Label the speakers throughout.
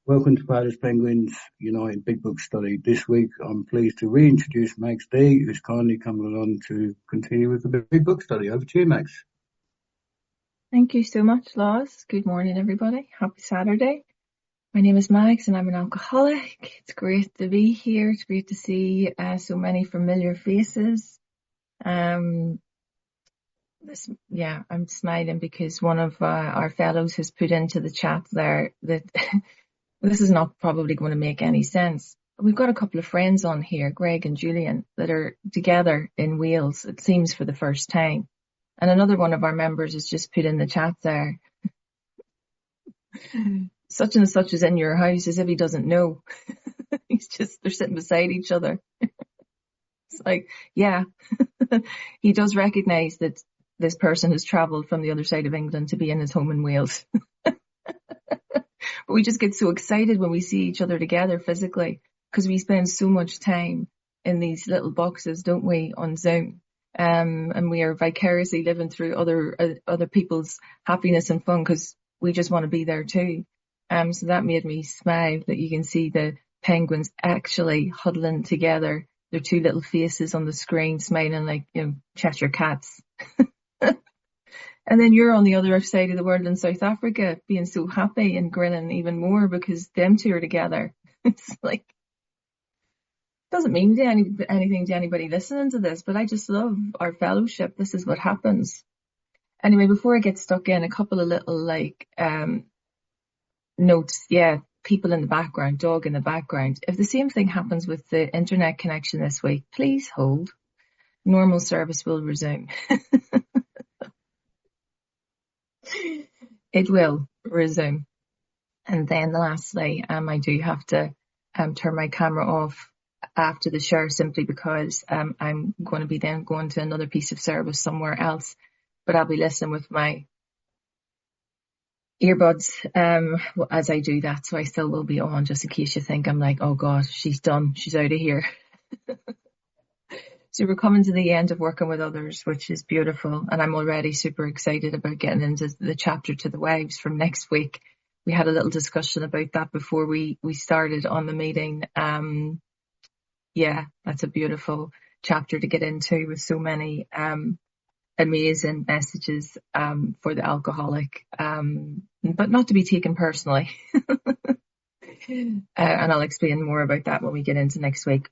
Speaker 1: Welcome to Powerless Penguins United Big Book Study. This week I'm pleased to reintroduce Mags D, who's kindly come along to continue with the Big Book Study. Over to you, Mags.
Speaker 2: Thank you so much, Laws. Good morning, everybody. Happy Saturday. My name is Mags and I'm an alcoholic. It's great to be here. It's great to see so many familiar faces. I'm smiling because one of our fellows has put into the chat there that this is not probably going to make any sense. We've got a couple of friends on here, Greg and Julian, that are together in Wales, it seems, for the first time. And another one of our members has just put in the chat there, such and such is in your house, as if he doesn't know. They're sitting beside each other. It's like, yeah, he does recognise that this person has travelled from the other side of England to be in his home in Wales. But we just get so excited when we see each other together physically, because we spend so much time in these little boxes, don't we, on Zoom? And we are vicariously living through other people's happiness and fun because we just want to be there too. So that made me smile that you can see the penguins actually huddling together, their two little faces on the screen, smiling like, Cheshire cats. And then you're on the other side of the world in South Africa, being so happy and grinning even more because them two are together. It's like, doesn't mean anything to anybody listening to this, but I just love our fellowship. This is what happens. Anyway, before I get stuck in, a couple of little notes. Yeah, people in the background, dog in the background. If the same thing happens with the internet connection this week, please hold. Normal service will resume. It will resume. And then lastly, I do have to turn my camera off after the share, simply because I'm going to be then going to another piece of service somewhere else, but I'll be listening with my earbuds as I do that, so I still will be on, just in case you think I'm like, oh God, she's done, she's out of here. So we're coming to the end of working with others, which is beautiful, and I'm already super excited about getting into the chapter to the wives from next week. We had a little discussion about that before we started on the meeting. Yeah, that's a beautiful chapter to get into, with so many amazing messages for the alcoholic, but not to be taken personally. And I'll explain more about that when we get into next week.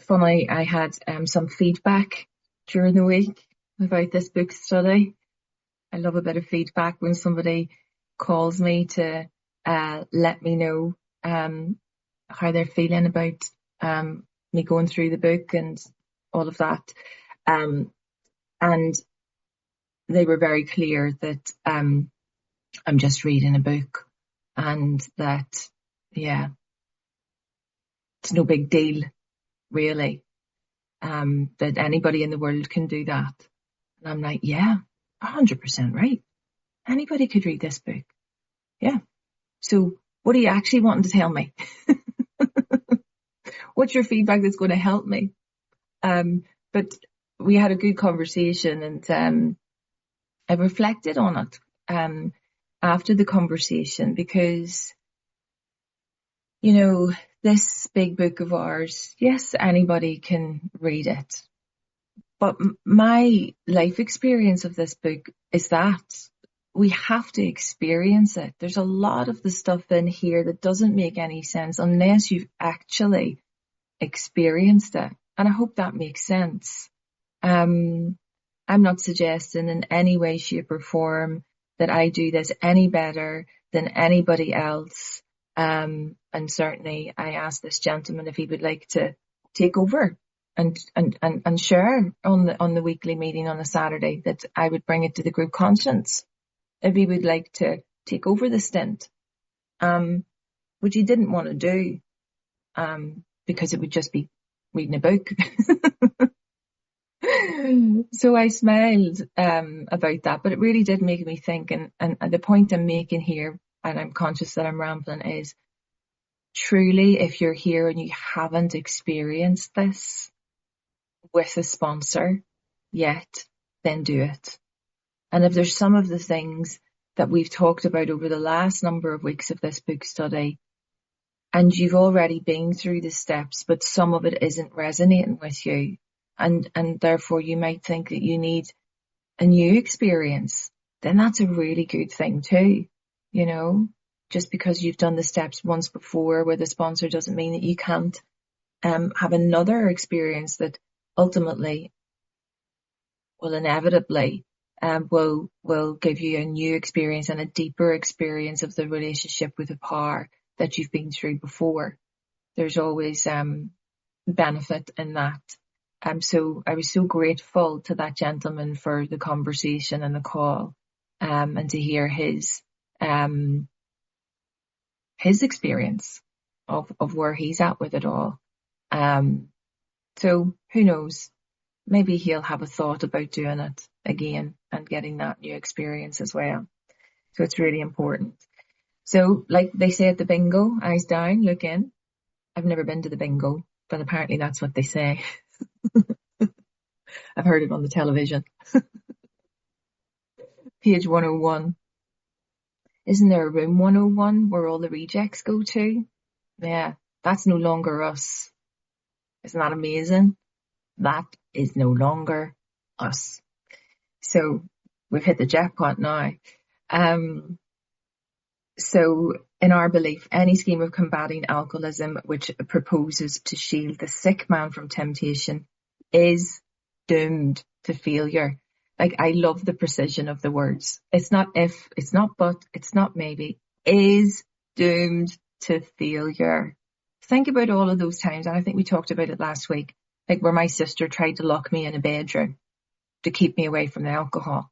Speaker 2: Funny, I had some feedback during the week about this book study. I love a bit of feedback when somebody calls me to let me know how they're feeling about me going through the book and all of that. And they were very clear that I'm just reading a book, and that, yeah, it's no big deal, really, that anybody in the world can do that. And I'm like, yeah, 100% right. Anybody could read this book. Yeah. So what are you actually wanting to tell me? What's your feedback that's going to help me? But we had a good conversation, and I reflected on it after the conversation, because, this big book of ours, yes, anybody can read it. But my life experience of this book is that we have to experience it. There's a lot of the stuff in here that doesn't make any sense unless you've actually experienced it. And I hope that makes sense. I'm not suggesting in any way, shape or form that I do this any better than anybody else. And certainly I asked this gentleman if he would like to take over and share on the weekly meeting on a Saturday, that I would bring it to the group conscience if he would like to take over the stint, which he didn't want to do, because it would just be reading a book. So I smiled about that, but it really did make me think, and the point I'm making here, and I'm conscious that I'm rambling, is truly, if you're here and you haven't experienced this with a sponsor yet, then do it. And if there's some of the things that we've talked about over the last number of weeks of this book study, and you've already been through the steps, but some of it isn't resonating with you, and therefore you might think that you need a new experience, then that's a really good thing too. You know, just because you've done the steps once before with a sponsor doesn't mean that you can't have another experience that ultimately will inevitably will give you a new experience and a deeper experience of the relationship with the power that you've been through before. There's always benefit in that. So I was so grateful to that gentleman for the conversation and the call, and to hear his experience of where he's at with it all. So who knows? Maybe he'll have a thought about doing it again and getting that new experience as well. So it's really important. So like they say at the bingo, eyes down, look in. I've never been to the bingo, but apparently that's what they say. I've heard it on the television. Page 101. Isn't there a room 101 where all the rejects go to? Yeah, that's no longer us. Isn't that amazing? That is no longer us. So we've hit the jackpot now. So in our belief, any scheme of combating alcoholism which proposes to shield the sick man from temptation is doomed to failure. Like, I love the precision of the words. It's not if, it's not but, it's not maybe, is doomed to failure. Think about all of those times, and I think we talked about it last week, like where my sister tried to lock me in a bedroom to keep me away from the alcohol.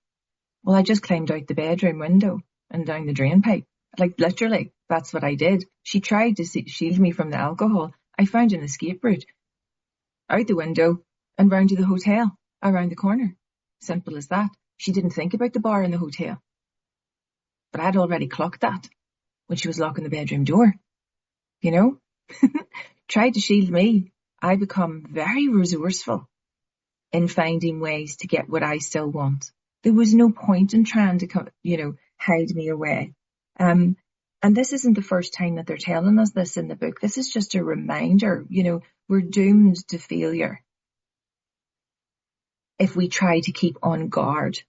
Speaker 2: Well, I just climbed out the bedroom window and down the drain pipe. Like, literally, that's what I did. She tried to shield me from the alcohol. I found an escape route out the window and round to the hotel around the corner. Simple as that. She didn't think about the bar in the hotel. But I'd already clocked that when she was locking the bedroom door. You know? Tried to shield me. I become very resourceful in finding ways to get what I still want. There was no point in trying to, hide me away. And this isn't the first time that they're telling us this in the book. This is just a reminder, we're doomed to failure if we try to keep on guard.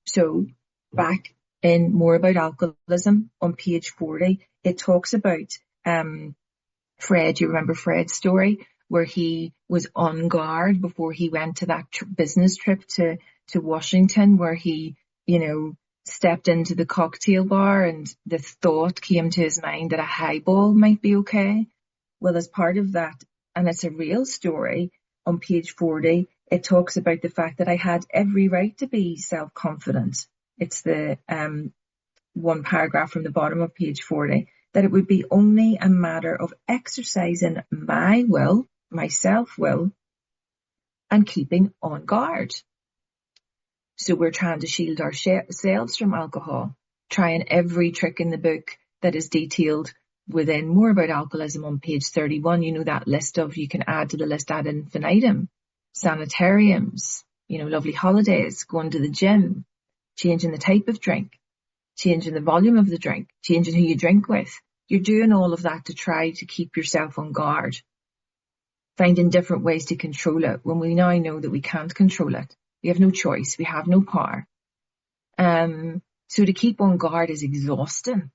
Speaker 2: So back in More About Alcoholism on page 40, it talks about Fred. You remember Fred's story where he was on guard before he went to that business trip to Washington, where he, stepped into the cocktail bar and the thought came to his mind that a highball might be okay. Well, as part of that, and it's a real story, on page 40, it talks about the fact that I had every right to be self-confident. It's the one paragraph from the bottom of page 40, that it would be only a matter of exercising my will, my self-will, and keeping on guard. So we're trying to shield ourselves from alcohol, trying every trick in the book that is detailed within More About Alcoholism on page 31. That list of, you can add to the list ad infinitum, sanitariums, lovely holidays, going to the gym, changing the type of drink, changing the volume of the drink, changing who you drink with. You're doing all of that to try to keep yourself on guard, finding different ways to control it when we now know that we can't control it. We have no choice. We have no power. So to keep on guard is exhausting.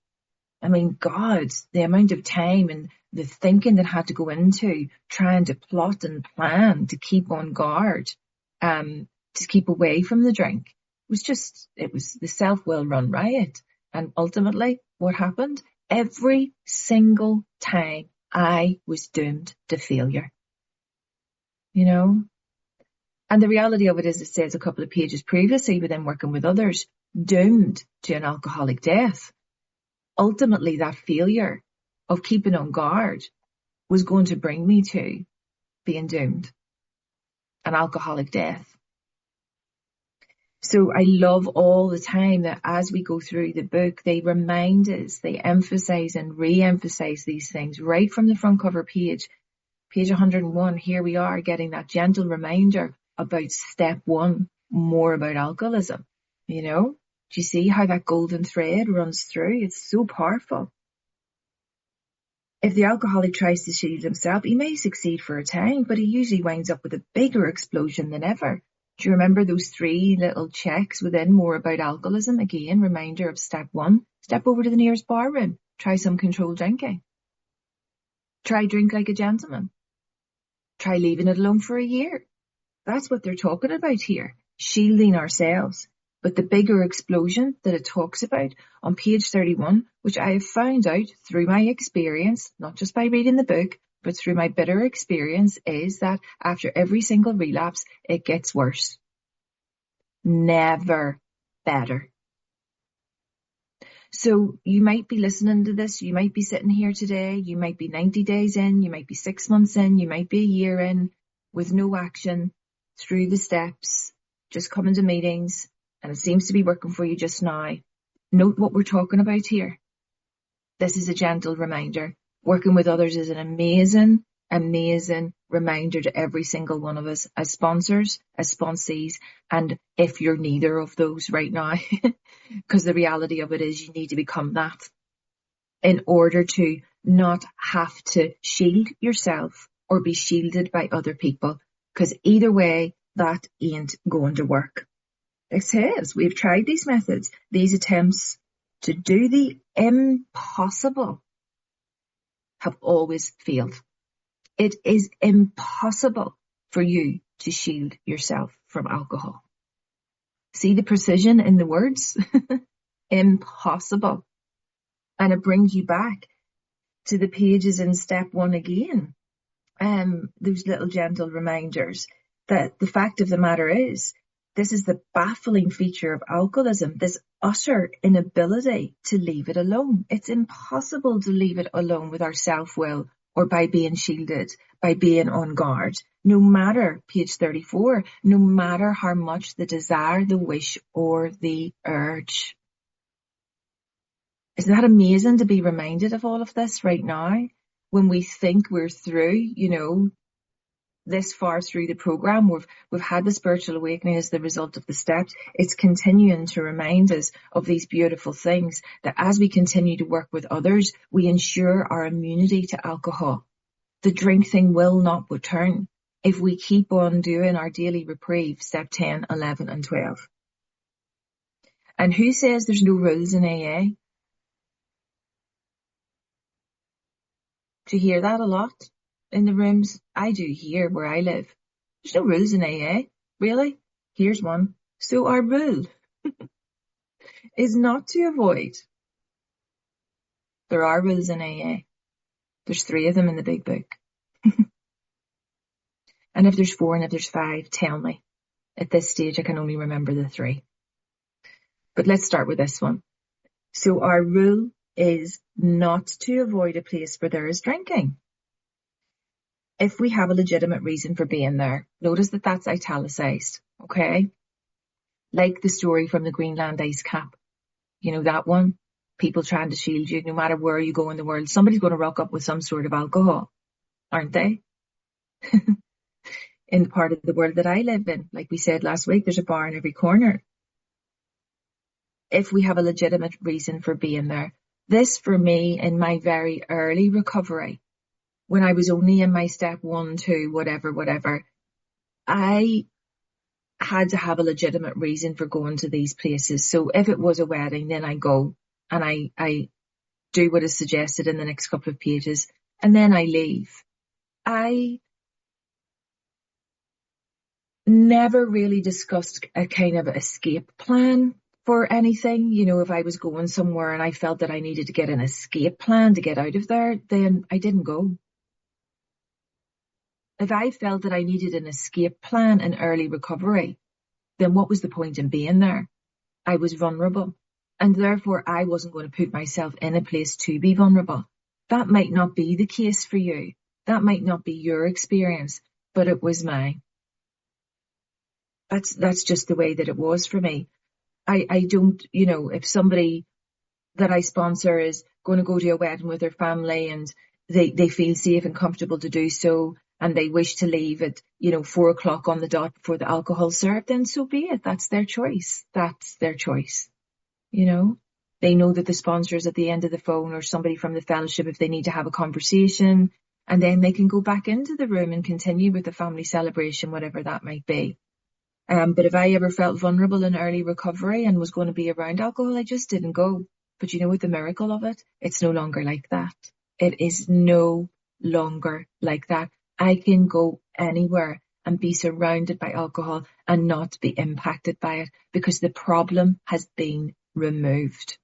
Speaker 2: I mean, God, the amount of time and the thinking that had to go into trying to plot and plan to keep on guard, to keep away from the drink, it was the self-will run riot. And ultimately, what happened? Every single time I was doomed to failure. And the reality of it is, it says a couple of pages previously, within working with others, doomed to an alcoholic death. Ultimately, that failure of keeping on guard was going to bring me to being doomed, an alcoholic death. So I love all the time that as we go through the book, they remind us, they emphasize and re-emphasize these things right from the front cover page 101. Here we are getting that gentle reminder about step one, more about alcoholism, Do you see how that golden thread runs through? It's so powerful. If the alcoholic tries to shield himself, he may succeed for a time, but he usually winds up with a bigger explosion than ever. Do you remember those 3 little checks within More About Alcoholism? Again, reminder of step 1. Step over to the nearest bar room. Try some controlled drinking. Try drink like a gentleman. Try leaving it alone for a year. That's what they're talking about here. Shielding ourselves. But the bigger explosion that it talks about on page 31, which I have found out through my experience, not just by reading the book, but through my bitter experience, is that after every single relapse, it gets worse. Never better. So you might be listening to this, you might be sitting here today, you might be 90 days in, you might be 6 months in, you might be a year in, with no action, through the steps, just coming to meetings, and it seems to be working for you just now. Note what we're talking about here. This is a gentle reminder. Working with others is an amazing, amazing reminder to every single one of us as sponsors, as sponsees, and if you're neither of those right now, because the reality of it is you need to become that in order to not have to shield yourself or be shielded by other people, because either way, that ain't going to work. It says we've tried these methods, these attempts to do the impossible have always failed. It is impossible for you to shield yourself from alcohol. See the precision in the words? Impossible. And it brings you back to the pages in step 1 again. Those little gentle reminders that the fact of the matter is, this is the baffling feature of alcoholism, this utter inability to leave it alone. It's impossible to leave it alone with our self-will or by being shielded, by being on guard. No matter, page 34, no matter how much the desire, the wish, or the urge. Isn't that amazing to be reminded of all of this right now? When we think we're through, this far through the program, we've had the spiritual awakening as the result of the steps. It's continuing to remind us of these beautiful things, that as we continue to work with others, we ensure our immunity to alcohol. The drink thing will not return if we keep on doing our daily reprieve, step 10, 11 and 12. And who says there's no rules in AA? Do you hear that a lot? In the rooms, I do here where I live. There's no rules in AA. Really? Here's one. So our rule is not to avoid. There are rules in AA. There's 3 of them in the big book. And if there's 4 and if there's 5, tell me. At this stage, I can only remember the 3. But let's start with this one. So our rule is not to avoid a place where there is drinking. If we have a legitimate reason for being there. Notice that that's italicized, okay? Like the story from the Greenland ice cap. You know that one? People trying to shield you, no matter where you go in the world. Somebody's going to rock up with some sort of alcohol, aren't they? In the part of the world that I live in, like we said last week, there's a bar in every corner. If we have a legitimate reason for being there. This, for me, in my very early recovery, when I was only in my step 1, 2, whatever, I had to have a legitimate reason for going to these places. So if it was a wedding, then I go and I do what is suggested in the next couple of pages, and then I leave. I never really discussed a kind of escape plan for anything. If I was going somewhere and I felt that I needed to get an escape plan to get out of there, then I didn't go. If I felt that I needed an escape plan in early recovery, then what was the point in being there? I was vulnerable, and therefore I wasn't going to put myself in a place to be vulnerable. That might not be the case for you. That might not be your experience, but it was mine. That's just the way that it was for me. I don't, if somebody that I sponsor is going to go to a wedding with their family and they feel safe and comfortable to do so, and they wish to leave at, 4 o'clock on the dot before the alcohol's served, then so be it. That's their choice. That's their choice. you know. They know that the sponsor is at the end of the phone, or somebody from the fellowship if they need to have a conversation, and then they can go back into the room and continue with the family celebration, whatever that might be. But if I ever felt vulnerable in early recovery and was going to be around alcohol, I just didn't go. But you know what the miracle of it? It's no longer like that. It is no longer like that. I can go anywhere and be surrounded by alcohol and not be impacted by it, because the problem has been removed.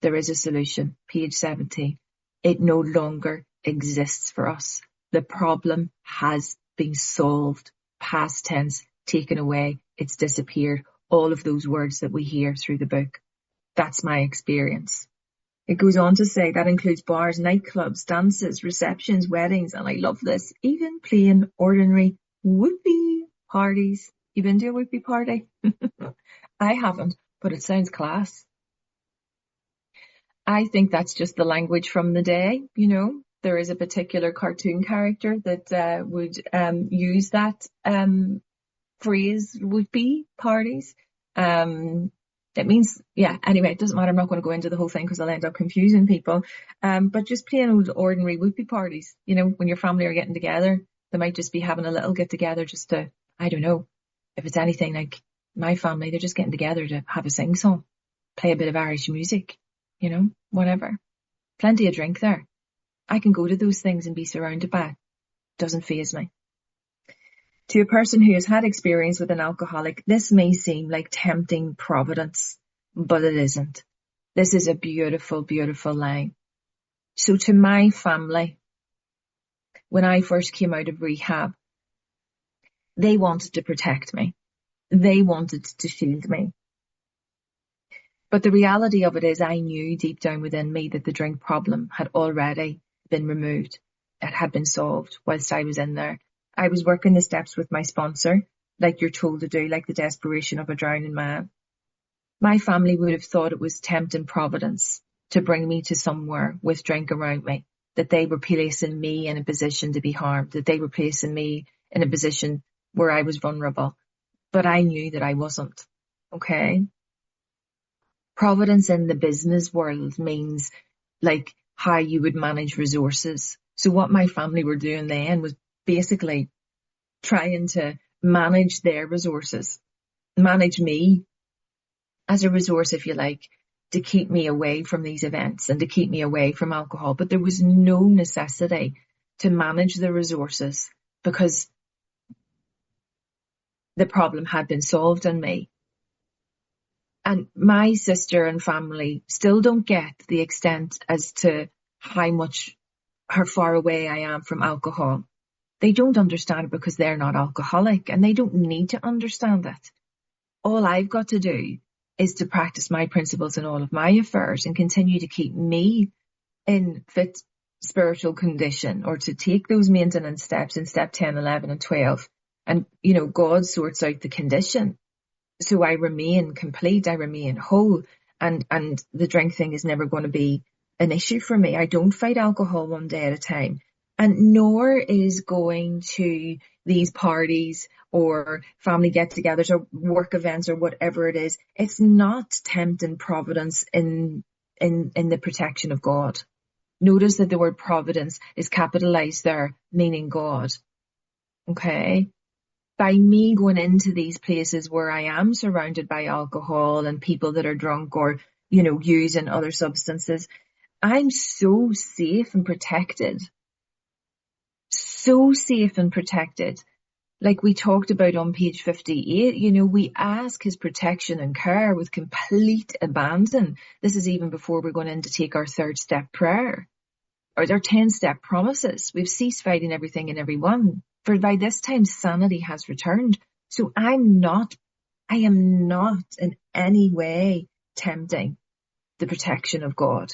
Speaker 2: There is a solution. Page 17. It no longer exists for us. The problem has been solved. Past tense, taken away. It's disappeared. All of those words that we hear through the book. That's my experience. It goes on to say that includes bars, nightclubs, dances, receptions, weddings, and I love this, even plain ordinary whoopee parties. You been to a whoopee party? I haven't, but it sounds class. I think that's just the language from the day, you know. There is a particular cartoon character that would use that phrase, whoopee parties. It means, yeah, anyway, it doesn't matter. I'm not going to go into the whole thing because I'll end up confusing people. But just plain old ordinary whoopee parties, you know, when your family are getting together, they might just be having a little get together just to, I don't know, if it's anything like my family, they're just getting together to have a sing song, play a bit of Irish music, you know, whatever. Plenty of drink there. I can go to those things and be surrounded by it. Doesn't faze me. To a person who has had experience with an alcoholic, this may seem like tempting providence, but it isn't. This is a beautiful, beautiful line. So to my family, when I first came out of rehab, they wanted to protect me. They wanted to shield me. But the reality of it is I knew deep down within me that the drink problem had already been removed. It had been solved whilst I was in there. I was working the steps with my sponsor, like you're told to do, like the desperation of a drowning man. My family would have thought it was tempting providence to bring me to somewhere with drink around me, that they were placing me in a position to be harmed, that they were placing me in a position where I was vulnerable. But I knew that I wasn't. Okay? Providence in the business world means like how you would manage resources. So what my family were doing then was basically trying to manage their resources, manage me as a resource, if you like, to keep me away from these events and to keep me away from alcohol. But there was no necessity to manage the resources because the problem had been solved in me. And my sister and family still don't get the extent as to how far away I am from alcohol. They don't understand it because they're not alcoholic, and they don't need to understand it. All I've got to do is to practice my principles in all of my affairs and continue to keep me in fit spiritual condition, or to take those maintenance steps in step 10, 11 and 12. And, you know, God sorts out the condition. So I remain complete, I remain whole, and the drink thing is never going to be an issue for me. I don't fight alcohol one day at a time. And nor is going to these parties or family get-togethers or work events or whatever it is. It's not tempting providence in the protection of God. Notice that the word providence is capitalized there, meaning God. Okay? By me going into these places where I am surrounded by alcohol and people that are drunk or, you know, using other substances, I'm so safe and protected. So safe and protected. Like we talked about on page 58, you know, we ask his protection and care with complete abandon. This is even before we're going in to take our 3rd step prayer or our 10-step promises. We've ceased fighting everything and everyone, for by this time sanity has returned. So I am not in any way tempting the protection of God,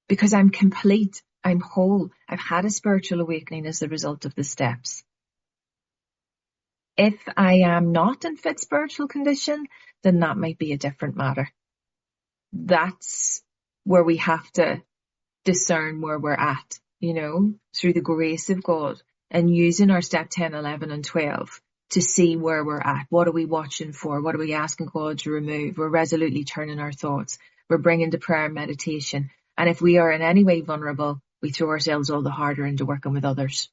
Speaker 2: because I'm complete. I'm whole. I've had a spiritual awakening as a result of the steps. If I am not in fit spiritual condition, then that might be a different matter. That's where we have to discern where we're at, you know, through the grace of God and using our step 10, 11 and 12 to see where we're at. What are we watching for? What are we asking God to remove? We're resolutely turning our thoughts. we're bringing to prayer and meditation. And if we are in any way vulnerable, we throw ourselves all the harder into working with others.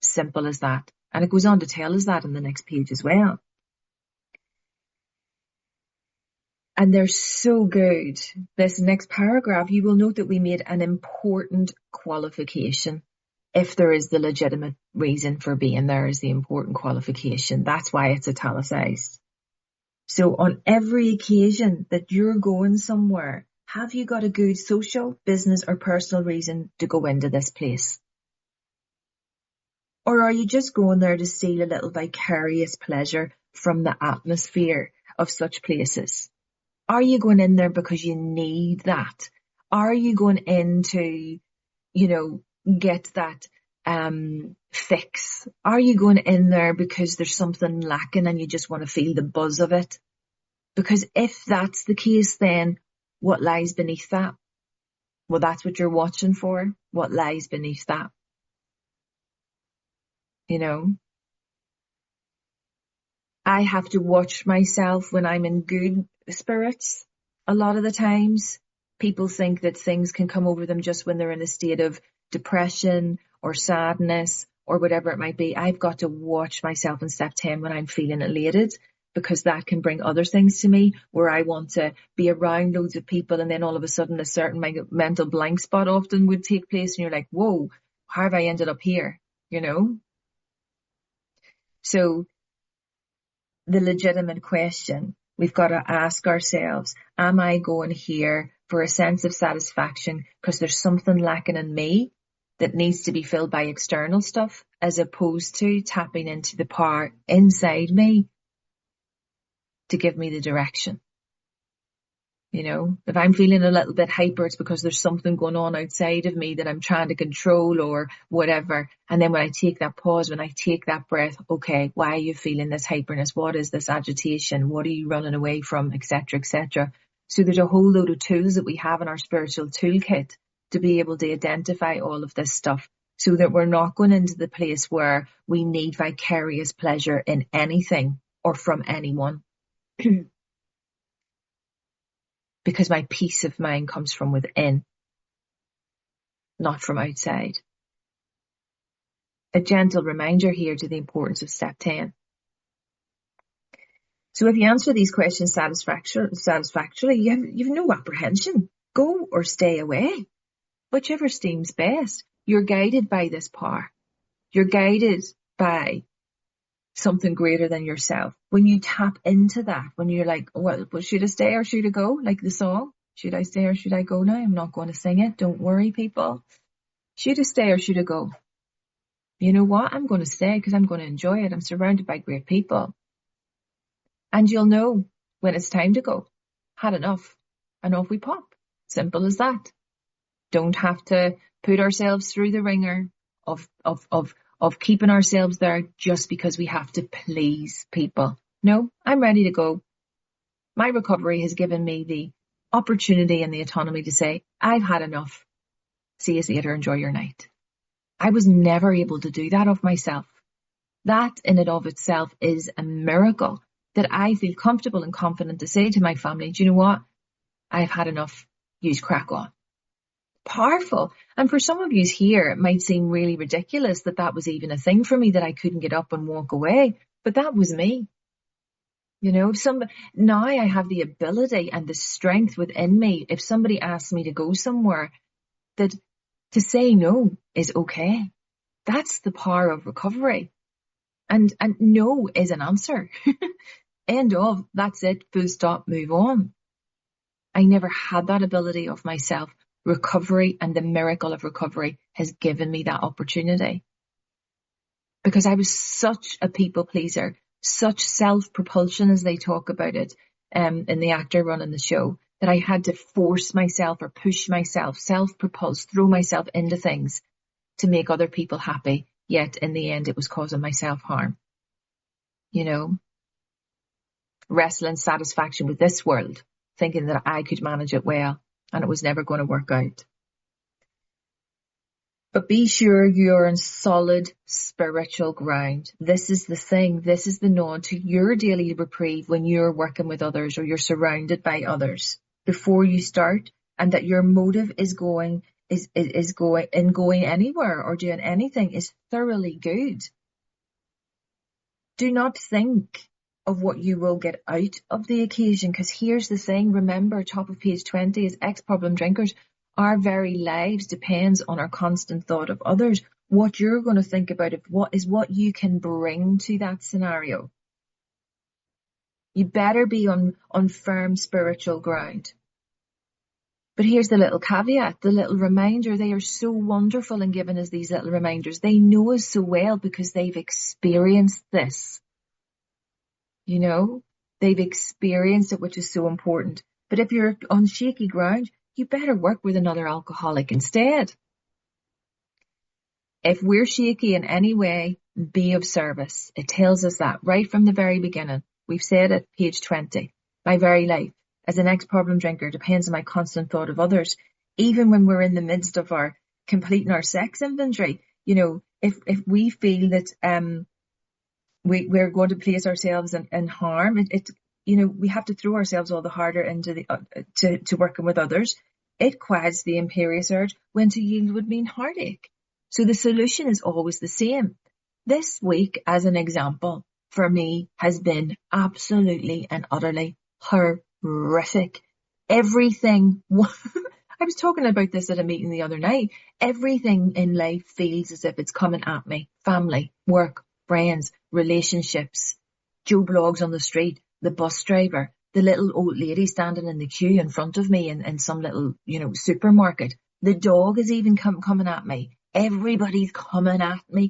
Speaker 2: Simple as that. And it goes on to tell us that in the next page as well. And they're so good. This next paragraph, you will note that we made an important qualification. If there is the legitimate reason for being there is the important qualification. That's why it's italicized. So on every occasion that you're going somewhere, have you got a good social, business or personal reason to go into this place? Or are you just going there to steal a little vicarious pleasure from the atmosphere of such places? Are you going in there because you need that? Are you going in to, get that fix? Are you going in there because there's something lacking and you just want to feel the buzz of it? Because if that's the case, then what lies beneath that? Well, that's what you're watching for. What lies beneath that? I have to watch myself when I'm in good spirits. A lot of the times, people think that things can come over them just when they're in a state of depression or sadness or whatever it might be. I've got to watch myself in step 10 when I'm feeling elated, because that can bring other things to me where I want to be around loads of people, and then all of a sudden a certain mental blank spot often would take place and you're like, whoa, how have I ended up here? So the legitimate question we've got to ask ourselves, am I going here for a sense of satisfaction because there's something lacking in me that needs to be filled by external stuff, as opposed to tapping into the power inside me to give me the direction? If I'm feeling a little bit hyper, it's because there's something going on outside of me that I'm trying to control or whatever. And then when I take that pause, when I take that breath, okay, why are you feeling this hyperness? What is this agitation? What are you running away from, etc., etc.? So there's a whole load of tools that we have in our spiritual toolkit to be able to identify all of this stuff, so that we're not going into the place where we need vicarious pleasure in anything or from anyone. Because my peace of mind comes from within, not from outside. A gentle reminder here to the importance of step 10. So if you answer these questions satisfactorily, you have no apprehension. Go or stay away. Whichever seems best. You're guided by this power. You're guided by something greater than yourself. When you tap into that, when you're like, well, should I stay or should I go? Like the song, should I stay or should I go now? I'm not going to sing it. Don't worry, people. Should I stay or should I go? You know what? I'm going to stay because I'm going to enjoy it. I'm surrounded by great people. And you'll know when it's time to go. Had enough. And off we pop. Simple as that. Don't have to put ourselves through the ringer of keeping ourselves there just because we have to please people. No, I'm ready to go. My recovery has given me the opportunity and the autonomy to say, I've had enough. See you later. Enjoy your night. I was never able to do that of myself. That in and of itself is a miracle, that I feel comfortable and confident to say to my family, do you know what? I've had enough. Use crack on. Powerful. And for some of you here, it might seem really ridiculous that that was even a thing for me, that I couldn't get up and walk away. But that was me. Now I have the ability and the strength within me. If somebody asks me to go somewhere, that to say no is okay. That's the power of recovery. And no is an answer. End of. That's it. Full stop. Move on. I never had that ability of myself. Recovery and the miracle of recovery has given me that opportunity. Because I was such a people pleaser, such self-propulsion as they talk about it in the actor running the show, that I had to force myself or push myself, self-propulse, throw myself into things to make other people happy. Yet in the end, it was causing myself harm. Wrestling satisfaction with this world, thinking that I could manage it well. And it was never going to work out. But be sure you're on solid spiritual ground. This is the thing. This is the nod to your daily reprieve when you're working with others or you're surrounded by others. before you start, and that your motive is going anywhere or doing anything is thoroughly good. Do not think of what you will get out of the occasion, because here's the thing. Remember, top of page 20 is ex-problem drinkers. Our very lives depends on our constant thought of others. What you're going to think about is what you can bring to that scenario. You better be on firm spiritual ground. But here's the little caveat, the little reminder. They are so wonderful in giving us these little reminders. They know us so well because they've experienced this. You know, they've experienced it, which is so important. But if you're on shaky ground, you better work with another alcoholic instead. If we're shaky in any way, be of service. It tells us that right from the very beginning. We've said it, page 20. My very life as an ex-problem drinker depends on my constant thought of others. Even when we're in the midst of our completing our sex inventory, you know, if we feel that we're going to place ourselves in harm, you know, we have to throw ourselves all the harder into the to working with others. It quiets the imperious urge when to yield would mean heartache. So the solution is always the same. This week, as an example, for me has been absolutely and utterly horrific. Everything, I was talking about this at a meeting the other night. Everything in life feels as if it's coming at me. Family, work, friends, relationships, Joe Blogs on the street, the bus driver, the little old lady standing in the queue in front of me in some little, you know, supermarket. The dog is even coming at me. Everybody's coming at me.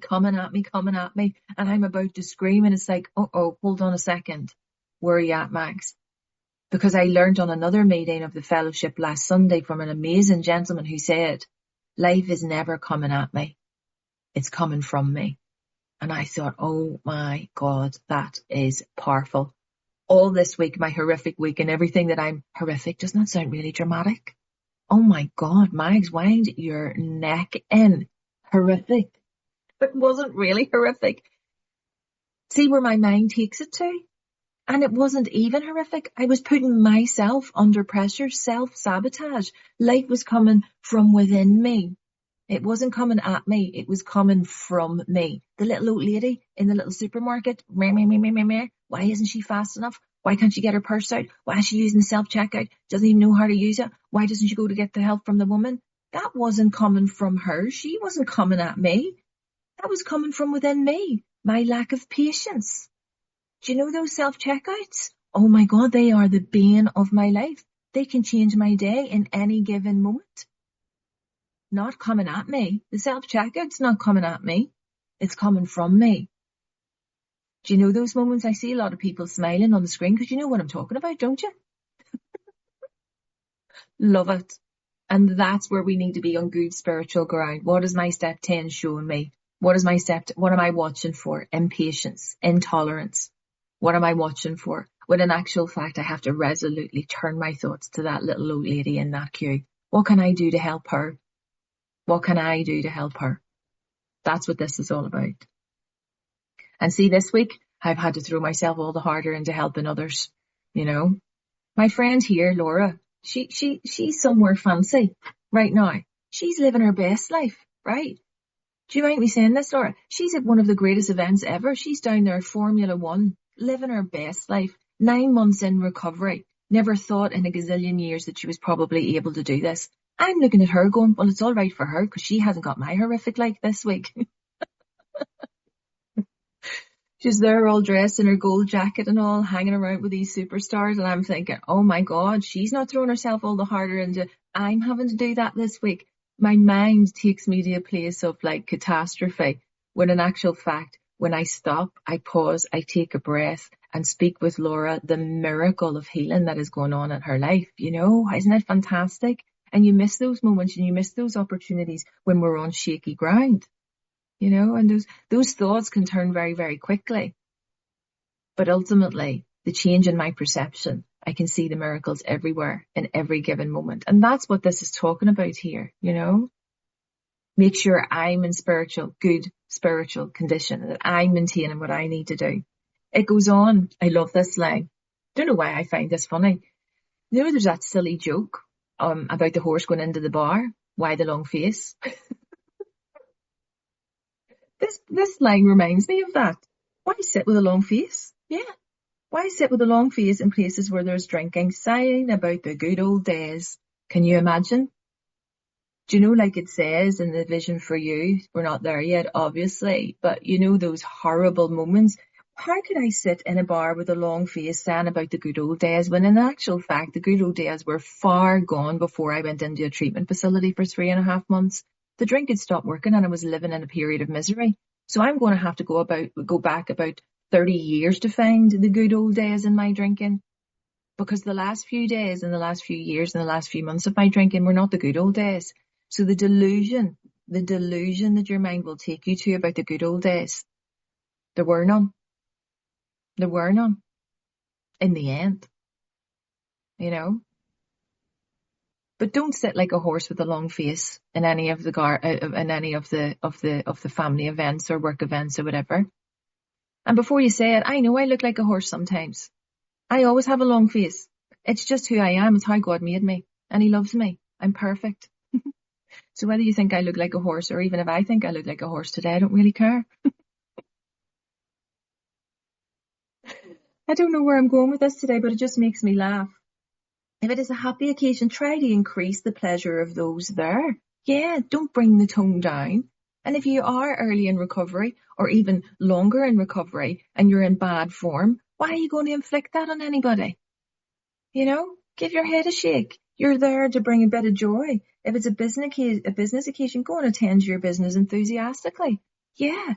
Speaker 2: And I'm about to scream, and it's like, oh, hold on a second. Where are you at, Mags? Because I learned on another meeting of the fellowship last Sunday from an amazing gentleman who said, life is never coming at me. It's coming from me. And I thought, oh my God, that is powerful. All this week, my horrific week, and everything that I'm horrific, doesn't that sound really dramatic? Oh my God, Mags, wind your neck in. Horrific. But it wasn't really horrific. See where my mind takes it to? And it wasn't even horrific. I was putting myself under pressure, self-sabotage. Life was coming from within me. It wasn't coming at me. It was coming from me. The little old lady in the little supermarket. Meh, meh, meh, meh, meh, meh. Why isn't she fast enough? Why can't she get her purse out? Why is she using self-checkout? Doesn't even know how to use it. Why doesn't she go to get the help from the woman? That wasn't coming from her. She wasn't coming at me. That was coming from within me. My lack of patience. Do you know those self-checkouts? Oh my God, they are the bane of my life. They can change my day in any given moment. Not coming at me. The self-checkout's not coming at me. It's coming from me. Do you know those moments? I see a lot of people smiling on the screen because you know what I'm talking about, don't you? Love it. And that's where we need to be on good spiritual ground. What is my step 10 showing me? What am I watching for? Impatience, intolerance. What am I watching for? When in actual fact, I have to resolutely turn my thoughts to that little old lady in that queue. What can I do to help her? What can I do to help her? That's what this is all about. And see, this week, I've had to throw myself all the harder into helping others. You know, my friend here, Laura, she's somewhere fancy right now. She's living her best life, right? Do you mind me saying this, Laura? She's at one of the greatest events ever. She's down there, Formula One, living her best life. 9 months in recovery. Never thought in a gazillion years that she was probably able to do this. I'm looking at her going, well, it's all right for her because she hasn't got my horrific life this week. She's there all dressed in her gold jacket and all, hanging around with these superstars. And I'm thinking, oh my God, she's not throwing herself all the harder into, I'm having to do that this week. My mind takes me to a place of like catastrophe, when in actual fact, when I stop, I pause, I take a breath and speak with Laura, the miracle of healing that is going on in her life. You know, isn't it fantastic? And you miss those moments and you miss those opportunities when we're on shaky ground. You know, and those thoughts can turn very, very quickly. But ultimately, the change in my perception, I can see the miracles everywhere in every given moment. And that's what this is talking about here, you know. Make sure I'm in good spiritual condition, that I'm maintaining what I need to do. It goes on. I love this line. Don't know why I find this funny. You know, there's that silly joke about the horse going into the bar. Why the long face? This line reminds me of that. Why sit with a long face? Yeah. Why sit with a long face in places where there's drinking, sighing about the good old days? Can you imagine? Do you know, like it says in the vision for you, we're not there yet, obviously, but you know, those horrible moments. How could I sit in a bar with a long face saying about the good old days when in actual fact, the good old days were far gone before I went into a treatment facility for 3.5 months. The drink had stopped working and I was living in a period of misery. So I'm going to have to go back about 30 years to find the good old days in my drinking. Because the last few days and the last few years and the last few months of my drinking were not the good old days. So the delusion that your mind will take you to about the good old days, there were none. There were none. In the end, you know. But don't sit like a horse with a long face in any of the family events or work events or whatever. And before you say it, I know I look like a horse sometimes. I always have a long face. It's just who I am. It's how God made me. And he loves me. I'm perfect. So whether you think I look like a horse or even if I think I look like a horse today, I don't really care. I don't know where I'm going with this today, but it just makes me laugh. If it is a happy occasion, try to increase the pleasure of those there. Yeah, don't bring the tone down. And if you are early in recovery or even longer in recovery and you're in bad form, why are you going to inflict that on anybody? You know, give your head a shake. You're there to bring a bit of joy. If it's a business occasion, go and attend to your business enthusiastically. Yeah,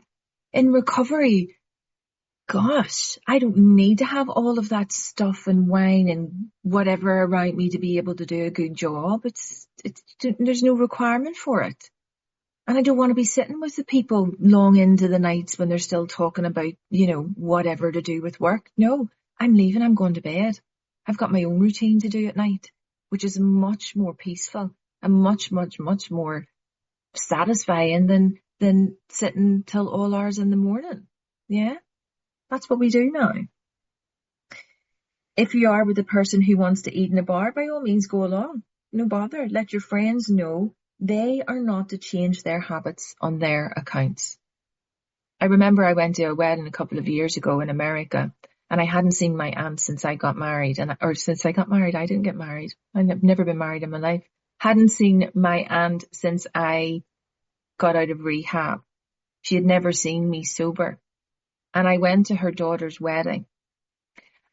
Speaker 2: in recovery, gosh, I don't need to have all of that stuff and wine and whatever around me to be able to do a good job. There's no requirement for it. And I don't want to be sitting with the people long into the nights when they're still talking about, you know, whatever to do with work. No, I'm leaving. I'm going to bed. I've got my own routine to do at night, which is much more peaceful and much, much, much more satisfying than sitting till all hours in the morning. Yeah, that's what we do now. If you are with a person who wants to eat in a bar, by all means go along. No bother. Let your friends know they are not to change their habits on their accounts. I remember I went to a wedding a couple of years ago in America and I hadn't seen my aunt since I got married. Since I got married, I didn't get married. I've never been married in my life. Hadn't seen my aunt since I got out of rehab. She had never seen me sober. And I went to her daughter's wedding.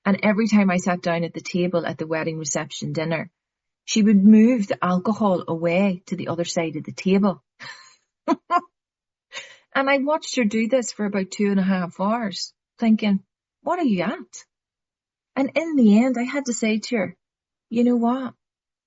Speaker 2: And every time I sat down at the table at the wedding reception dinner, she would move the alcohol away to the other side of the table. And I watched her do this for about 2.5 hours, thinking, what are you at? And in the end, I had to say to her, you know what?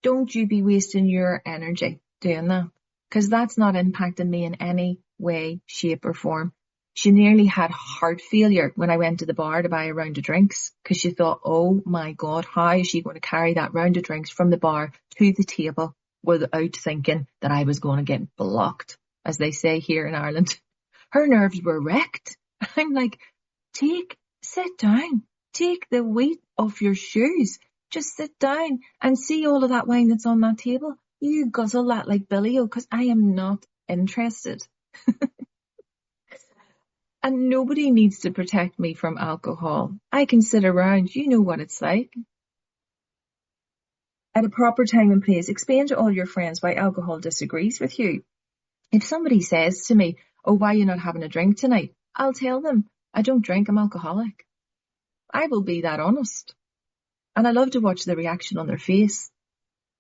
Speaker 2: Don't you be wasting your energy doing that, because that's not impacting me in any way, shape or form. She nearly had heart failure when I went to the bar to buy a round of drinks because she thought, oh my God, how is she going to carry that round of drinks from the bar to the table without thinking that I was going to get blocked, as they say here in Ireland. Her nerves were wrecked. I'm like, sit down, take the weight off your shoes. Just sit down and see all of that wine that's on that table. You guzzle that like Billy-O because I am not interested. And nobody needs to protect me from alcohol. I can sit around. You know what it's like. At a proper time and place, explain to all your friends why alcohol disagrees with you. If somebody says to me, oh, why are you not having a drink tonight? I'll tell them, I don't drink, I'm alcoholic. I will be that honest. And I love to watch the reaction on their face.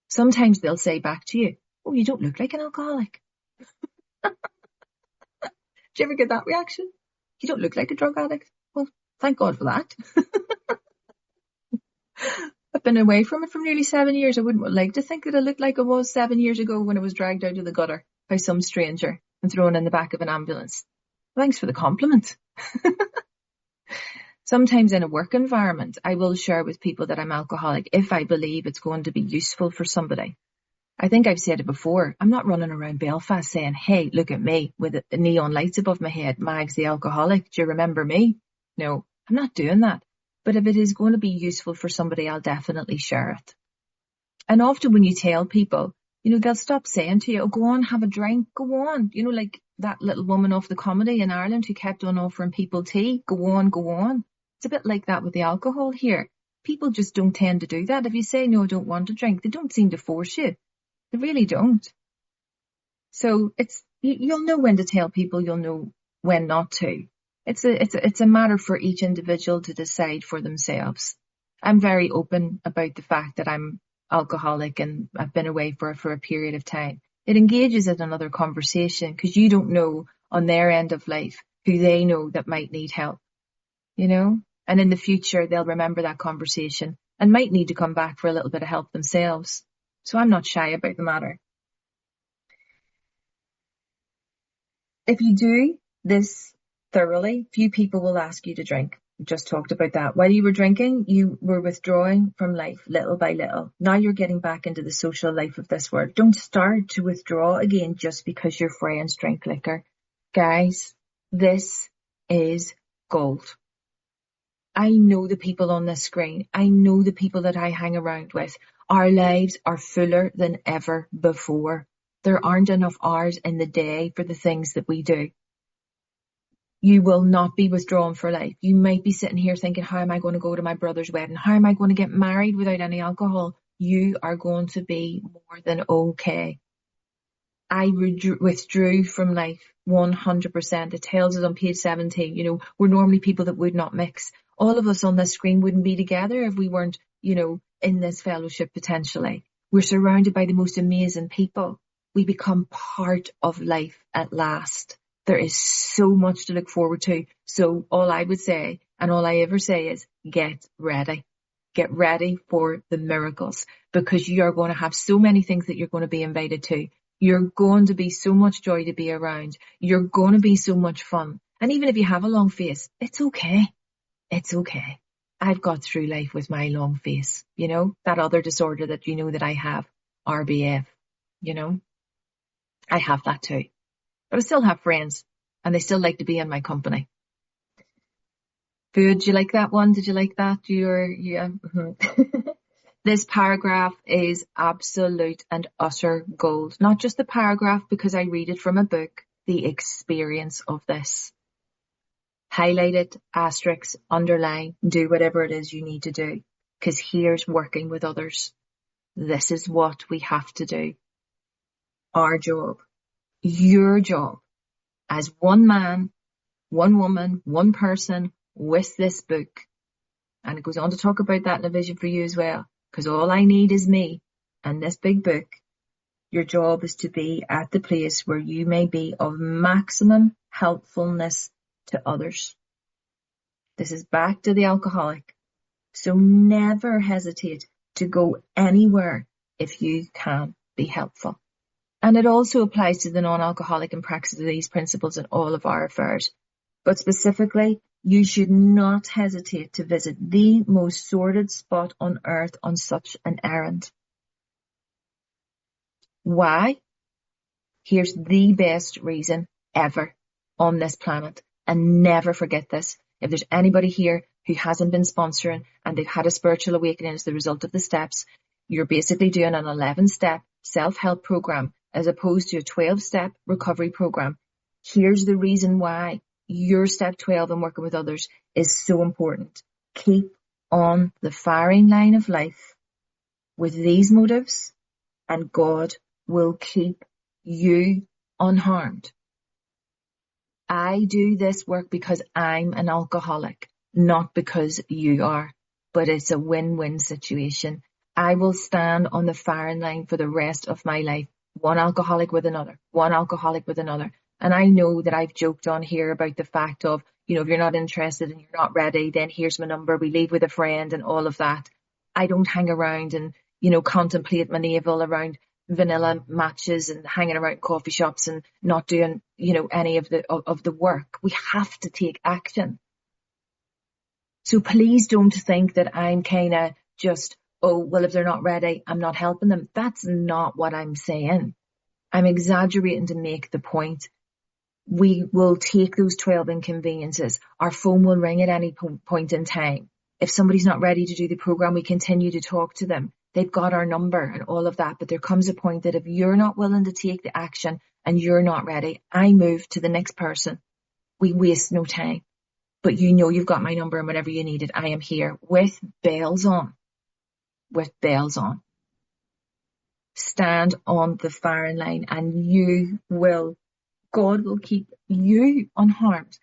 Speaker 2: Sometimes they'll say back to you, oh, you don't look like an alcoholic. Do you ever get that reaction? You don't look like a drug addict. Well, thank God for that. I've been away from it for nearly 7 years. I wouldn't like to think that I looked like I was 7 years ago when I was dragged out of the gutter by some stranger and thrown in the back of an ambulance. Thanks for the compliment. Sometimes in a work environment, I will share with people that I'm alcoholic if I believe it's going to be useful for somebody. I think I've said it before. I'm not running around Belfast saying, hey, look at me with neon lights above my head. Mags the alcoholic. Do you remember me? No, I'm not doing that. But if it is going to be useful for somebody, I'll definitely share it. And often when you tell people, they'll stop saying to you, oh, go on, have a drink, go on. Like that little woman off the comedy in Ireland who kept on offering people tea, go on, go on. It's a bit like that with the alcohol here. People just don't tend to do that. If you say, no, I don't want to drink, they don't seem to force you. They really don't. So you'll know when to tell people, you'll know when not to. It's a matter for each individual to decide for themselves. I'm very open about the fact that I'm alcoholic and I've been away for a period of time. It engages in another conversation because you don't know on their end of life who they know that might need help, and in the future they'll remember that conversation and might need to come back for a little bit of help themselves. So I'm not shy about the matter. If you do this thoroughly, few people will ask you to drink. We just talked about that. While you were drinking, you were withdrawing from life little by little. Now you're getting back into the social life of this world. Don't start to withdraw again just because your friends drink liquor. Guys, this is gold. I know the people on this screen. I know the people that I hang around with. Our lives are fuller than ever before. There aren't enough hours in the day for the things that we do. You will not be withdrawn for life. You might be sitting here thinking, how am I going to go to my brother's wedding? How am I going to get married without any alcohol? You are going to be more than okay. I withdrew from life 100%. It tells us on page 17, we're normally people that would not mix. All of us on this screen wouldn't be together if we weren't, in this fellowship potentially. We're surrounded by the most amazing people. We become part of life at last. There is so much to look forward to. So all I would say, and all I ever say, is get ready. Get ready for the miracles, because you are going to have so many things that you're going to be invited to. You're going to be so much joy to be around. You're going to be so much fun. And even if you have a long face, it's okay. It's okay. I've got through life with my long face, that other disorder that that I have, RBF, I have that too. But I still have friends and they still like to be in my company. Good. Did you like that one? Did you like that? Yeah. This paragraph is absolute and utter gold. Not just the paragraph because I read it from a book, the experience of this. Highlight it, asterisk, underline, do whatever it is you need to do. Because here's working with others. This is what we have to do. Our job, your job, as one man, one woman, one person with this book. And it goes on to talk about that in a vision for you as well. Because all I need is me and this big book. Your job is to be at the place where you may be of maximum helpfulness to others. This is back to the alcoholic. So never hesitate to go anywhere if you can be helpful. And it also applies to the non-alcoholic and practice of these principles in all of our affairs. But specifically, you should not hesitate to visit the most sordid spot on earth on such an errand. Why? Here's the best reason ever on this planet. And never forget this. If there's anybody here who hasn't been sponsoring and they've had a spiritual awakening as the result of the steps, you're basically doing an 11-step self-help program as opposed to a 12-step recovery program. Here's the reason why your step 12 and working with others is so important. Keep on the firing line of life with these motives and God will keep you unharmed. I do this work because I'm an alcoholic, not because you are, but it's a win-win situation. I will stand on the firing line for the rest of my life, one alcoholic with another, one alcoholic with another. And I know that I've joked on here about the fact of, if you're not interested and you're not ready, then here's my number, we leave with a friend and all of that. I don't hang around and, contemplate my navel around vanilla matches and hanging around coffee shops and not doing, any of the work. We have to take action. So please don't think that I'm kind of just, oh, well, if they're not ready, I'm not helping them. That's not what I'm saying. I'm exaggerating to make the point. We will take those 12 inconveniences. Our phone will ring at any point in time. If somebody's not ready to do the program, we continue to talk to them. they've got our number and all of that. But there comes a point that if you're not willing to take the action and you're not ready, I move to the next person. We waste no time. But you know you've got my number, and whenever you need it, I am here with bells on. With bells on. Stand on the firing line, and God will keep you unharmed.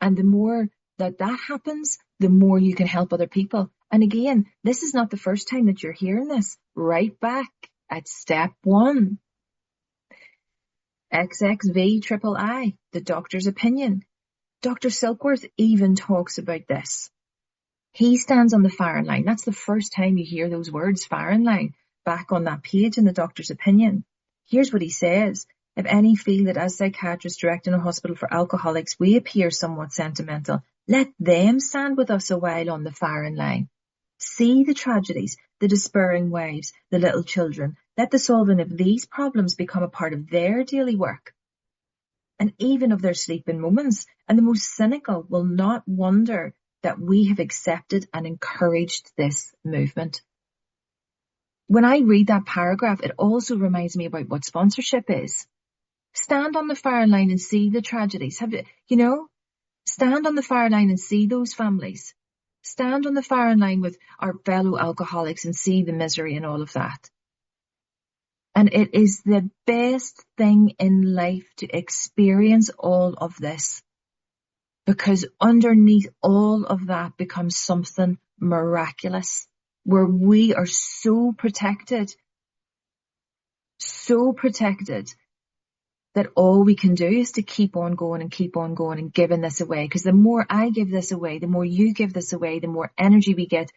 Speaker 2: And the more that happens, the more you can help other people. And again, this is not the first time that you're hearing this. Right back at step 1. XXV-III, the doctor's opinion. Dr. Silkworth even talks about this. He stands on the firing line. That's the first time you hear those words, firing line, back on that page in the doctor's opinion. Here's what he says. If any feel that as psychiatrists directing a hospital for alcoholics, we appear somewhat sentimental, let them stand with us a while on the firing line. See the tragedies, the despairing wives, the little children. Let the solving of these problems become a part of their daily work, and even of their sleeping moments. And the most cynical will not wonder that we have accepted and encouraged this movement. When I read that paragraph, it also reminds me about what sponsorship is. Stand on the firing line and see the tragedies. Stand on the firing line and see those families. Stand on the firing line with our fellow alcoholics and see the misery and all of that. And it is the best thing in life to experience all of this, because underneath all of that becomes something miraculous, where we are so protected that all we can do is to keep on going and giving this away. Because the more I give this away, the more you give this away, the more energy we get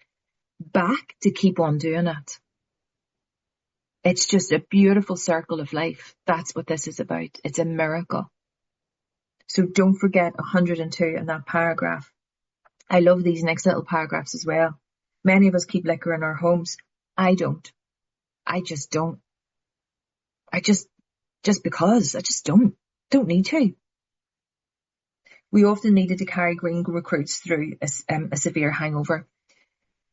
Speaker 2: back to keep on doing it. It's just a beautiful circle of life. That's what this is about. It's a miracle. So don't forget 102 in that paragraph. I love these next little paragraphs as well. Many of us keep liquor in our homes. I don't. I just don't. Just because. I just don't need to. We often needed to carry green recruits through a severe hangover.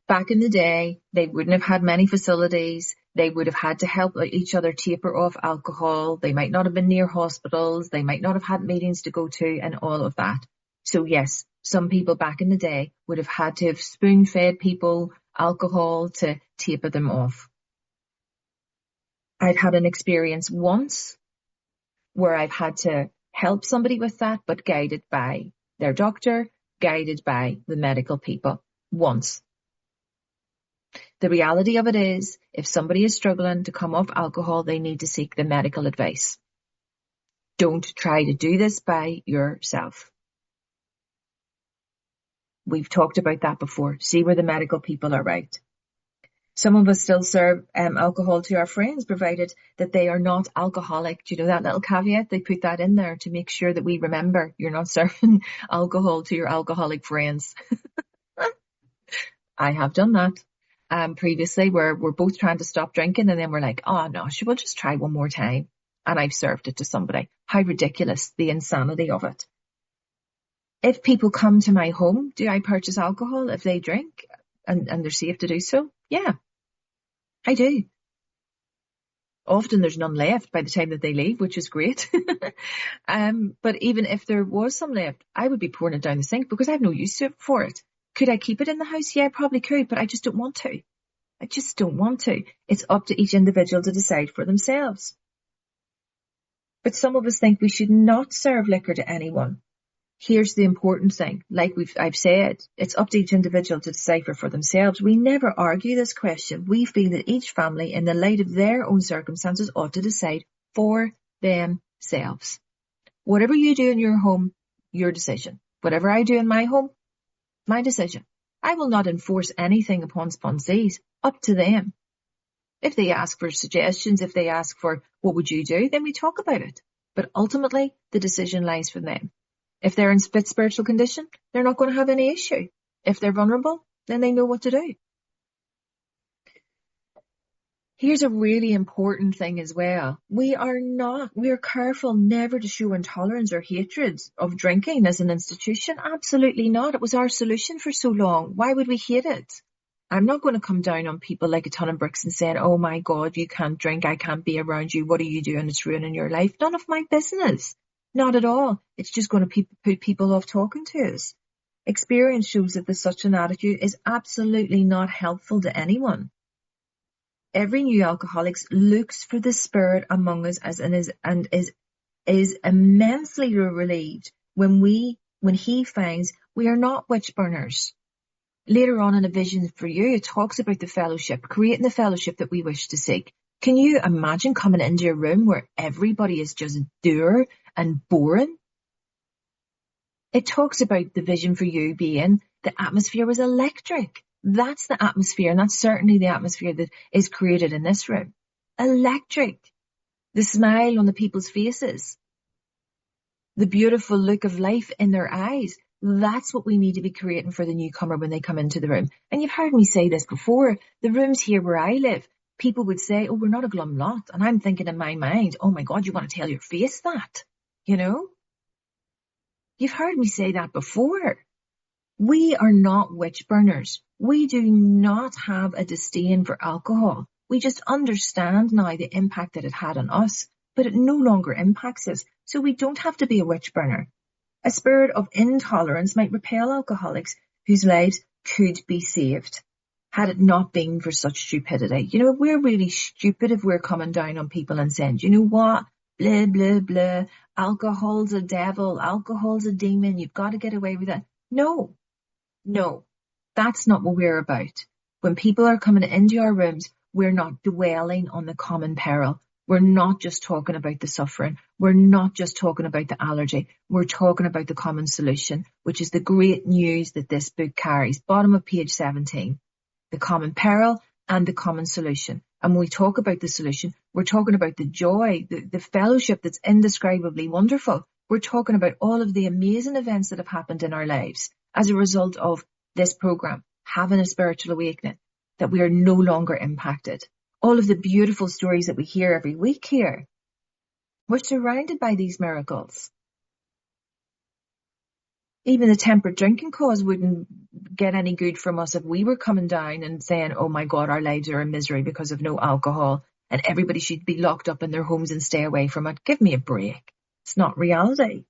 Speaker 2: Back in the day, they wouldn't have had many facilities. They would have had to help each other taper off alcohol. They might not have been near hospitals. They might not have had meetings to go to and all of that. So yes, some people back in the day would have had to have spoon-fed people alcohol to taper them off. I've had an experience once where I've had to help somebody with that, but guided by their doctor, guided by the medical people. Once. The reality of it is, if somebody is struggling to come off alcohol, they need to seek the medical advice. Don't try to do this by yourself. We've talked about that before. See where the medical people are right. Some of us still serve alcohol to our friends, provided that they are not alcoholic. Do you know that little caveat? They put that in there to make sure that we remember you're not serving alcohol to your alcoholic friends. I have done that. Previously, where we're both trying to stop drinking, and then we're like, oh no, we'll just try one more time. And I've served it to somebody. How ridiculous, the insanity of it. If people come to my home, do I purchase alcohol if they drink and they're safe to do so? Yeah, I do. Often there's none left by the time that they leave, which is great. But even if there was some left, I would be pouring it down the sink because I have no use for it. Could I keep it in the house? Yeah, I probably could, but I just don't want to. I just don't want to. It's up to each individual to decide for themselves. But some of us think we should not serve liquor to anyone. Here's the important thing. Like I've said, it's up to each individual to decipher for themselves. We never argue this question. We feel that each family, in the light of their own circumstances, ought to decide for themselves. Whatever you do in your home, your decision. Whatever I do in my home, my decision. I will not enforce anything upon sponsees. Up to them. If they ask for suggestions, if they ask for what would you do, then we talk about it. But ultimately, the decision lies with them. If they're in fit spiritual condition, they're not going to have any issue. If they're vulnerable, then they know what to do. Here's a really important thing as well. We are careful never to show intolerance or hatred of drinking as an institution. Absolutely not. It was our solution for so long. Why would we hate it? I'm not going to come down on people like a ton of bricks and saying, oh my God, you can't drink. I can't be around you. What are you doing? It's ruining your life. None of my business. Not at all. It's just going to put people off talking to us. Experience shows that such an attitude is absolutely not helpful to anyone. Every new alcoholic looks for the spirit among us and is immensely relieved when he finds we are not witch burners. Later on in A Vision for You, it talks about the fellowship, creating the fellowship that we wish to seek. Can you imagine coming into a room where everybody is just dour and boring? It talks about the vision for you being the atmosphere was electric. That's the atmosphere, and that's certainly the atmosphere that is created in this room. Electric. The smile on the people's faces. The beautiful look of life in their eyes. That's what we need to be creating for the newcomer when they come into the room. And you've heard me say this before. The rooms here where I live, people would say, oh, we're not a glum lot. And I'm thinking in my mind, oh my God, you want to tell your face that? You know? You've heard me say that before. We are not witch burners. We do not have a disdain for alcohol. We just understand now the impact that it had on us, but it no longer impacts us. So we don't have to be a witch burner. A spirit of intolerance might repel alcoholics whose lives could be saved had it not been for such stupidity. You know, we're really stupid if we're coming down on people and saying, you know what, blah, blah, blah, alcohol's a devil, alcohol's a demon, you've got to get away with it. No, that's not what we're about. When people are coming into our rooms, we're not dwelling on the common peril. We're not just talking about the suffering. We're not just talking about the allergy. We're talking about the common solution, which is the great news that this book carries. Bottom of page 17. The common peril and the common solution. And when we talk about the solution, we're talking about the joy, the fellowship that's indescribably wonderful. We're talking about all of the amazing events that have happened in our lives as a result of this program, having a spiritual awakening, that we are no longer impacted. All of the beautiful stories that we hear every week here. We're surrounded by these miracles. Even the temperate drinking cause wouldn't get any good from us if we were coming down and saying, oh my God, our lives are in misery because of no alcohol and everybody should be locked up in their homes and stay away from it. Give me a break. It's not reality.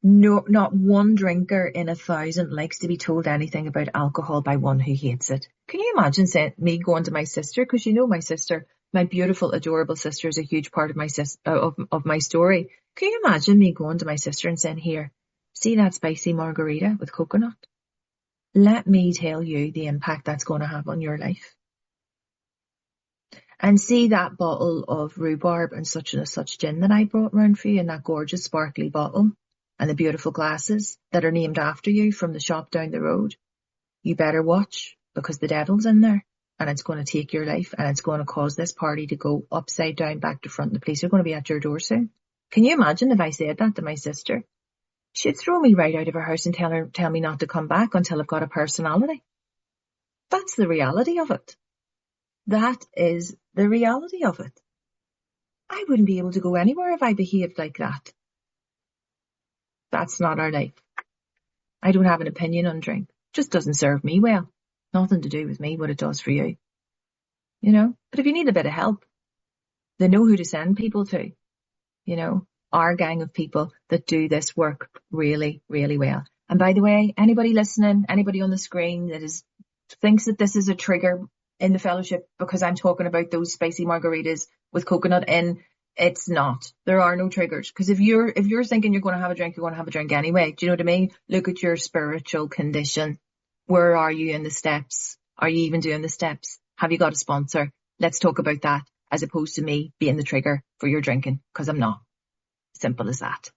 Speaker 2: No, not one drinker in 1,000 likes to be told anything about alcohol by one who hates it. Can you imagine me going to my sister? Because you know my sister, my beautiful, adorable sister, is a huge part of my story. Can you imagine me going to my sister and saying, here, see that spicy margarita with coconut? Let me tell you the impact that's going to have on your life. And see that bottle of rhubarb and such gin that I brought round for you in that gorgeous sparkly bottle. And the beautiful glasses that are named after you from the shop down the road. You better watch, because the devil's in there and it's going to take your life and it's going to cause this party to go upside down, back to front. The police are going to be at your door soon. Can you imagine if I said that to my sister? She'd throw me right out of her house and tell me not to come back until I've got a personality. That's the reality of it. That is the reality of it. I wouldn't be able to go anywhere if I behaved like that. That's not our life. I don't have an opinion on drink. Just doesn't serve me well. Nothing to do with me, what it does for you. You know? But if you need a bit of help, they know who to send people to. You know? Our gang of people that do this work really, really well. And by the way, anybody listening, anybody on the screen that thinks that this is a trigger in the fellowship because I'm talking about those spicy margaritas with coconut in, it's not. There are no triggers. Because if you're thinking you're going to have a drink, you're going to have a drink anyway. Do you know what I mean? Look at your spiritual condition. Where are you in the steps? Are you even doing the steps? Have you got a sponsor? Let's talk about that, as opposed to me being the trigger for your drinking, because I'm not. Simple as that.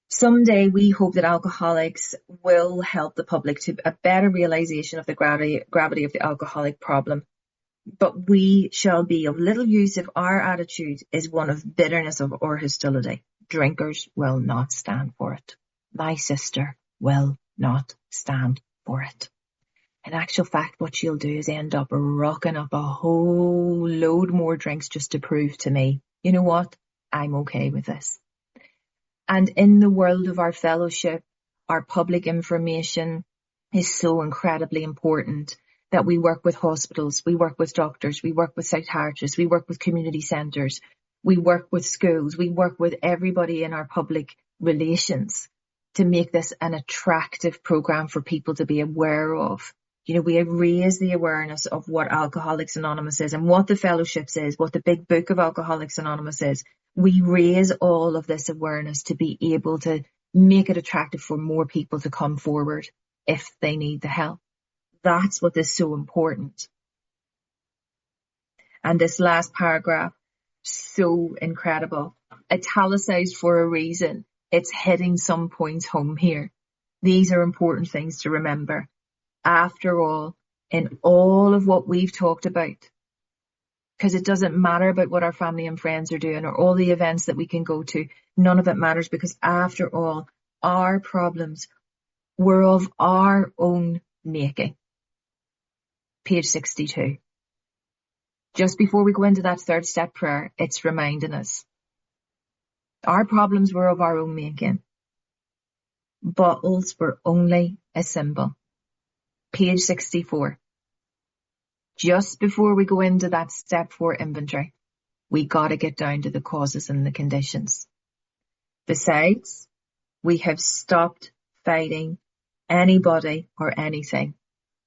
Speaker 2: Someday we hope that alcoholics will help the public to a better realization of the gravity of the alcoholic problem. But we shall be of little use if our attitude is one of bitterness or hostility. Drinkers will not stand for it. My sister will not stand for it. In actual fact, what she'll do is end up rocking up a whole load more drinks just to prove to me, you know what? I'm okay with this. And in the world of our fellowship, our public information is so incredibly important, that we work with hospitals, we work with doctors, we work with psychiatrists, we work with community centres, we work with schools, we work with everybody in our public relations to make this an attractive programme for people to be aware of. You know, we raise the awareness of what Alcoholics Anonymous is and what the fellowships is, what the big book of Alcoholics Anonymous is. We raise all of this awareness to be able to make it attractive for more people to come forward if they need the help. That's what is so important. And this last paragraph, so incredible. Italicized for a reason. It's hitting some points home here. These are important things to remember. After all, in all of what we've talked about, because it doesn't matter about what our family and friends are doing or all the events that we can go to. None of it matters, because after all, our problems were of our own making. Page 62. Just before we go into that third step prayer, it's reminding us. Our problems were of our own making. Bottles were only a symbol. Page 64. Just before we go into that step 4 inventory, we got to get down to the causes and the conditions. Besides, we have stopped fighting anybody or anything.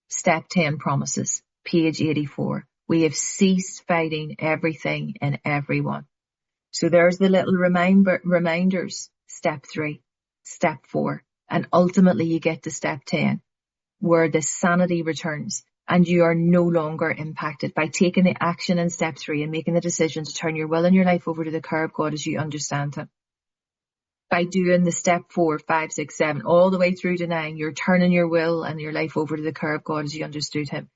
Speaker 2: Step 10 promises, page 84. We have ceased fighting everything and everyone. So there's the little reminders. Step 3, step 4, and ultimately you get to step 10, where the sanity returns and you are no longer impacted by taking the action in step 3 and making the decision to turn your will and your life over to the care of God as you understand Him. By doing the step 4, 5, 6, 7, all the way through to 9, you're turning your will and your life over to the care of God as you understood Him.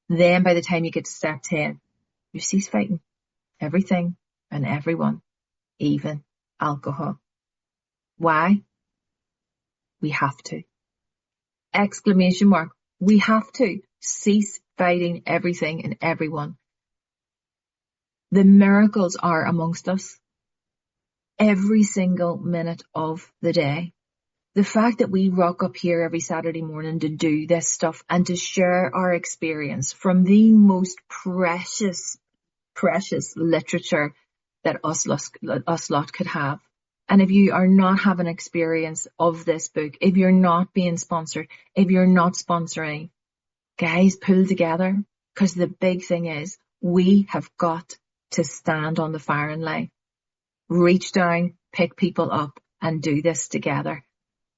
Speaker 2: Then by the time you get to step 10, you cease fighting everything and everyone, even alcohol. Why? We have to. Exclamation mark. We have to cease fighting everything and everyone. The miracles are amongst us every single minute of the day. The fact that we rock up here every Saturday morning to do this stuff and to share our experience from the most precious literature that us lot could have. And if you are not having experience of this book, if you're not being sponsored, if you're not sponsoring, guys, pull together, because the big thing is we have got to stand on the firing line, reach down, pick people up and do this together.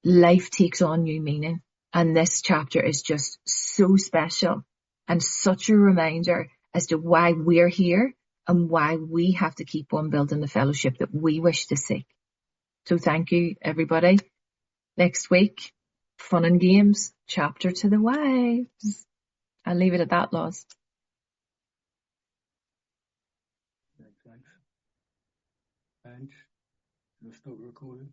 Speaker 2: Life takes on new meaning, and this chapter is just so special and such a reminder as to why we're here and why we have to keep on building the fellowship that we wish to see. So thank you, everybody. Next week, fun and games, chapter to the wives. I'll leave it at that, Laws.
Speaker 1: Thanks. And let's start recording.